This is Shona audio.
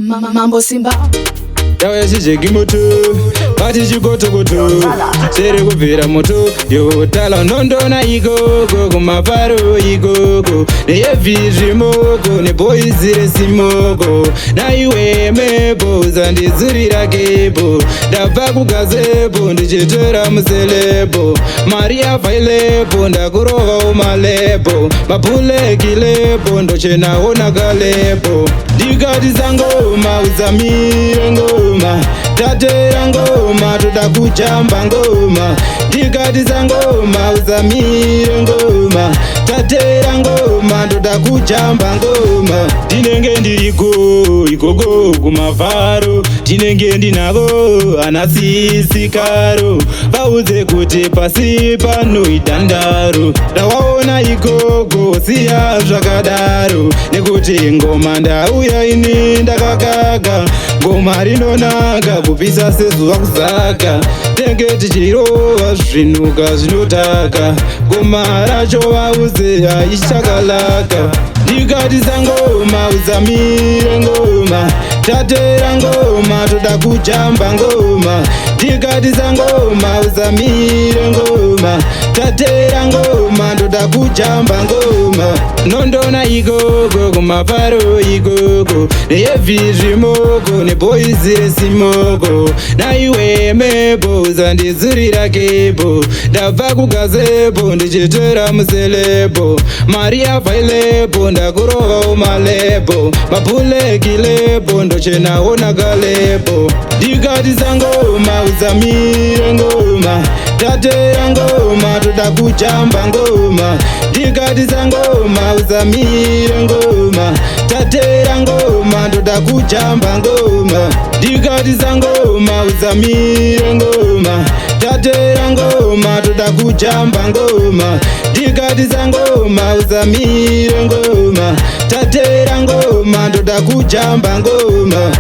Mambo Simba Yawe chijeki moto, pati chikotokoto Sere kubvira moto, yo tala nondona ikoko Kumaparo ikoko, neyevi zvimoko Neboizire simoko, na iwe mepo Zandizurira kepo, ndabva kugazepo Ndichitora muselepo, Maria failepo Ndakurova umalepo, mapulekilepo Ndochenaona kalepo Ndikati sangoma, uzamire ngoma Tatera ngoma, toda kuchamba ngoma Ndikati sangoma, uzamire ngoma Tatera ngoma, toda kuchamba ngoma Tinenge ndiriko, ikoko kumavharo Tinenge ndinavo, anasisikaro Vaudze kuti pasi panoitandaro Ndawaona ikoko, siya zvakadaro Nekuti ngoma ndauya ini ndakakaka Ngoma rinonaka kupisa sezuva kuzaka Tenge tichirova zvinuka zvinotaka Ngoma racho vaudze haichakalaka Ndikati sangoma uzamire ngoma Tatera ngoma toda kuchamba ngoma Ndikati sangoma uzamire ngoma Tatera ngoma toda kuchamba ngoma Nondona ikoko kumaparo ikoko Neyevi zvimoko neboizire simoko Na iwe mepo zandizurira kepo Ndabva kugazepo ndichitora muselepo Maria failepo ndakurova umalepo Mapulekilepo ndochenaona kalepo Ndikati sangoma uzamire ngoma Tatera ngoma toda kuchamba ngoma Ndikati sangoma uzamire ngoma Tatera ngoma toda kuchamba ngoma Ndikati sangoma uzamire ngoma Tatera ngoma toda kuchamba ngoma Ndikati sangoma uzamire ngoma Tatera ngoma toda kuchamba ngoma